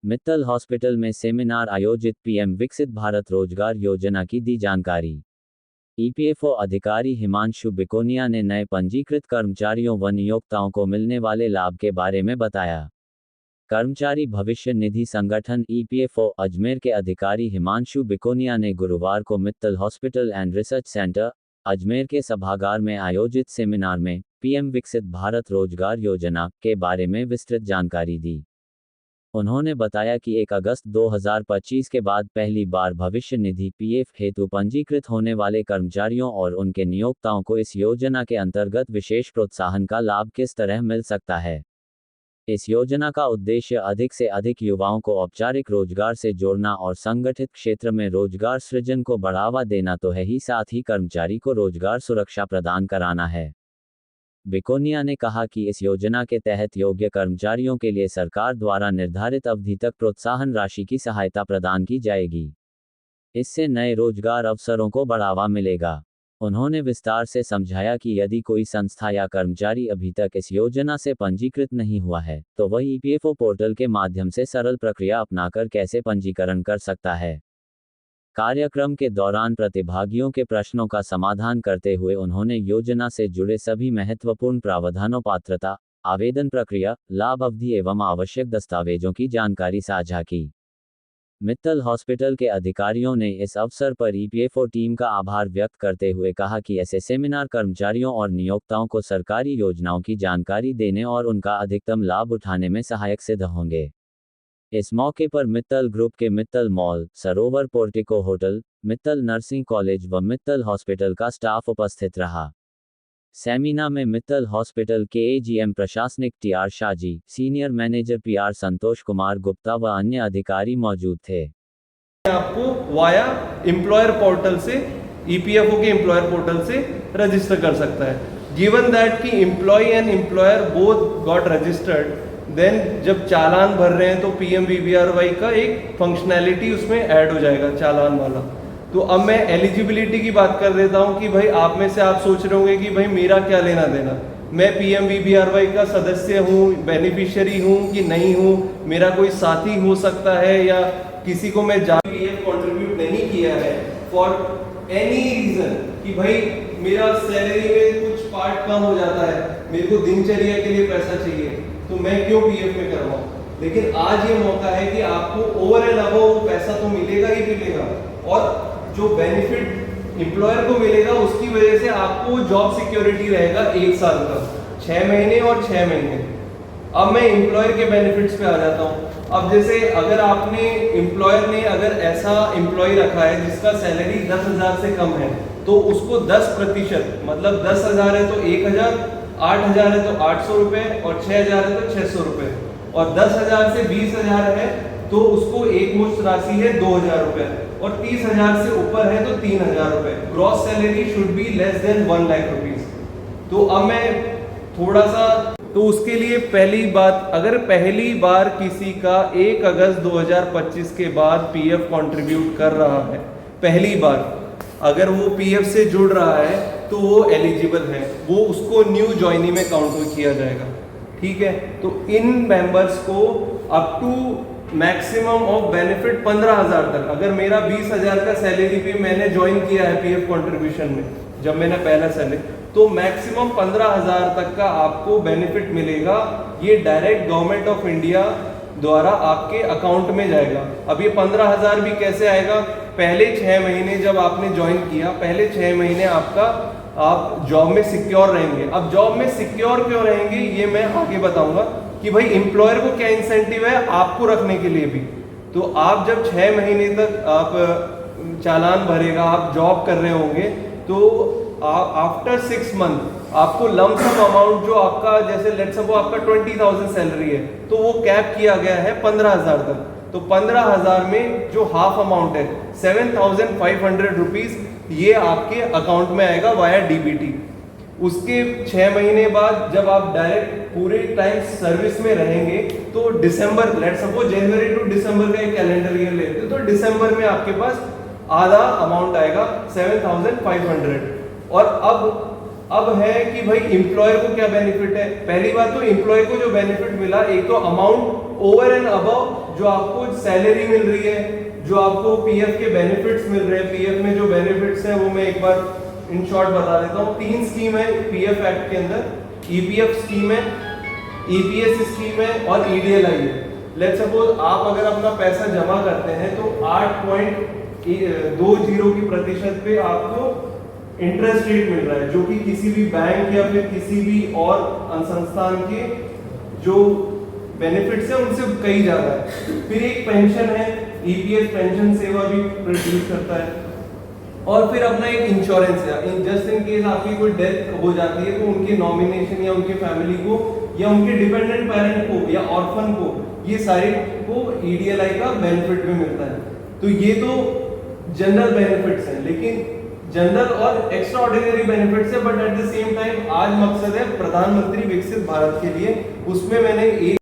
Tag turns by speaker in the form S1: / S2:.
S1: Mittal hospital में seminar आयोजित, PM विकसित भारत रोजगार योजना की दी जानकारी। ईपीएफओ अधिकारी हिमांशु बिकोनिया ने नए पंजीकृत कर्मचारियों व नियोक्ताओं को मिलने वाले लाभ के बारे में बताया। कर्मचारी भविष्य निधि संगठन ईपीएफओ अजमेर के अधिकारी हिमांशु बिकोनिया ने गुरुवार को Mittal hospital and research centre Ajmer के सभागार में आयोजित सेमिनार में पीएम विकसित भारत रोजगार योजना के बारे में विस्तृत जानकारी दी। उन्होंने बताया कि 1 अगस्त 2025 के बाद पहली बार भविष्य निधि पीएफ हेतु पंजीकृत होने वाले कर्मचारियों और उनके नियोक्ताओं को इस योजना के अंतर्गत विशेष प्रोत्साहन का लाभ किस तरह मिल सकता है। इस योजना का उद्देश्य अधिक से अधिक युवाओं को औपचारिक रोजगार से जोड़ना और संगठित क्षेत्र में रोजगार सृजन को बढ़ावा देना तो है ही, साथ ही कर्मचारी को रोजगार सुरक्षा प्रदान कराना है। बिकोनिया ने कहा कि इस योजना के तहत योग्य कर्मचारियों के लिए सरकार द्वारा निर्धारित अवधि तक प्रोत्साहन राशि की सहायता प्रदान की जाएगी। इससे नए रोजगार अवसरों को बढ़ावा मिलेगा। उन्होंने विस्तार से समझाया कि यदि कोई संस्था या कर्मचारी अभी तक इस योजना से पंजीकृत नहीं हुआ है, तो वह ईपीएफओ पोर्टल के माध्यम से सरल प्रक्रिया अपनाकर कैसे पंजीकरण कर सकता है। कार्यक्रम के दौरान प्रतिभागियों के प्रश्नों का समाधान करते हुए उन्होंने योजना से जुड़े सभी महत्वपूर्ण प्रावधानों, पात्रता, आवेदन प्रक्रिया, लाभ अवधि एवं आवश्यक दस्तावेजों की जानकारी साझा की। मित्तल हॉस्पिटल के अधिकारियों ने इस अवसर पर ईपीएफओ टीम का आभार व्यक्त करते हुए कहा कि ऐसे सेमिनार कर्मचारियों और नियोक्ताओं को सरकारी योजनाओं की जानकारी देने और उनका अधिकतम लाभ उठाने में सहायक सिद्ध होंगे। इस मौके पर मित्तल ग्रुप के Mittal mall, Sarovar Portico hotel, Mittal nursing college व मित्तल हॉस्पिटल का स्टाफ उपस्थित रहा। सेमिनार में मित्तल हॉस्पिटल के एजीएम प्रशासनिक TR Shaji, senior manager PR Santosh Kumar Gupta व अन्य अधिकारी मौजूद थे।
S2: आपको वाया एम्प्लॉयर पोर्टल से, ईपीएफओ के एम्प्लॉयर पोर्टल से रजिस्टर कर सकता है। गिवन दैट कि employ and employer both got registered, then जब चालान भर रहे हैं तो पीएमवीवीआरवाई का एक फंक्शनैलिटी उसमें ऐड हो जाएगा, चालान वाला। तो अब मैं एलिजिबिलिटी की बात कर देता हूं कि भाई आप में से आप सोच रहे होंगे कि भाई मेरा क्या लेना देना, मैं पीएमवीवीआरवाई का सदस्य हूं, बेनिफिशियरी हूं कि नहीं हूं, मेरा कोई साथी हो सकता है, या किसी को मैं पीएफ कंट्रीब्यूट नहीं किया है फॉर एनी रीजन कि भाई मेरा सैलरी में कुछ पार्ट कम हो जाता है, मेरे को दिनचर्या के लिए पैसा चाहिए, तो मैं क्यों पीएफ में करवाऊं। लेकिन आज ये मौका है कि आपको ओवर एंड अबव वो पैसा तो मिलेगा ही मिलेगा, और जो बेनिफिट एम्प्लॉयर को मिलेगा उसकी वजह से आपको जॉब सिक्योरिटी रहेगा 1 साल का, 6 महीने और 6 महीने। अब मैं एम्प्लॉयर के बेनिफिट्स पे आ जाता हूँ। अब जैसे अगर आपने एम्प्लॉयर ने अगर ऐसा एम्प्लॉय रखा है जिसका सैलरी 10,000 से कम है, तो उसको 10%, मतलब 10,000 है तो 1,000, 8,000 है तो 800 रुपए, और 6,000 है तो 600 रुपए, और 10,000 से 20,000 है तो उसको एक मुश्त राशि है 2,000 रुपए, और 30,000 से ऊपर है तो 3,000 रुपए। Gross salary should be less than 1 lakh rupees. तो अब मैं थोड़ा सा, तो उसके लिए पहली बात, अगर पहली बार किसी का 1 अगस्त 2025 के बाद पीएफ कंट्रीब्यूट कर रहा है, पहली बार अगर वो पीएफ से जुड़ रहा है तो वो एलिजिबल है, वो उसको न्यू ज्वाइनी में काउंट किया जाएगा। ठीक है, तो इन मेंबर्स को up to maximum of benefit 15,000 तक, अगर मेरा 20,000 का सैलरी पे मैंने ज्वाइन किया है पीएफ कंट्रीब्यूशन में, जब मैंने पहला सैलरी, तो मैक्सिमम 15,000 तक का आपको बेनिफिट मिलेगा। ये डायरेक्ट गवर्नमेंट ऑफ इंडिया द्वारा आपके अकाउंट में जाएगा। अब ये 15,000 भी कैसे आएगा, पहले 6 महीने जब आपने ज्वाइन किया, पहले 6 महीने आप जॉब में सिक्योर रहेंगे। अब जॉब में सिक्योर क्यों रहेंगे ये मैं आगे बताऊंगा कि भाई एम्प्लॉयर को क्या इंसेंटिव है आपको रखने के लिए भी। तो आप जब 6 महीने तक आप चालान भरेगा, आप जॉब कर रहे होंगे, तो आफ्टर 6 मंथ आपको लमसम अमाउंट जो आपका, जैसे लेट्स सपोज आपका 20,000 सैलरी है, तो वो कैप किया गया है 15,000 तक। तो 15,000 में जो हाफ अमाउंट है 7,500 रुपीज, ये आपके अकाउंट में आएगा वाया डीबीटी। उसके 6 महीने बाद जब आप डायरेक्ट पूरे टाइम सर्विस में रहेंगे, तो दिसंबर, लेट्स सपोज जनवरी टू दिसंबर का एक कैलेंडर ईयर लेते हैं, तो दिसंबर में आपके पास आधा अमाउंट आएगा 7,500। और अब अब है कि भाई एम्प्लॉयर को क्या बेनिफिट है। पहली बात तो एम्प्लॉय को जो बेनिफिट मिला, एक तो अमाउंट ओवर एंड अबव जो आपको सैलरी मिल रही है, जो आपको पीएफ के बेनिफिट्स मिल रहे हैं। पीएफ में जो बेनिफिट्स हैं वो मैं एक बार इन शॉर्ट बता देता हूँ। 3 स्कीम है पीएफ एक्ट के अंदर, ईपीएफ स्कीम है, ईपीएस स्कीम है और ईडीएलआई है। लेट्स सपोज आप अगर अपना पैसा जमा करते हैं तो 8.20 की प्रतिशत पे आपको इंटरेस्ट रेट मिल रहा है, जो कि किसी भी बैंक या फिर किसी भी और संस्थान के जो बेनिफिट्स है उनसे कहीं ज्यादा है। फिर एक पेंशन है, ईपीएस पेंशन सेवा भी प्रोड्यूस करता है। और फिर अपना एक इंश्योरेंस है, जस्ट इन केस आपकी कोई डेथ हो जाती है तो उनके नॉमिनेशन या उनके फैमिली को या उनके डिपेंडेंट पेरेंट को या ऑर्फन को, ये सारे को ईडीएलआई का बेनिफिट भी मिलता है। तो ये तो जनरल बेनिफिट्स हैं, लेकिन जनरल और एक्स्ट्रा ऑर्डिनरी बेनिफिट्स है, but at the same time आज मकसद है प्रधानमंत्री विकसित भारत के लिए। उसमें मैंने एक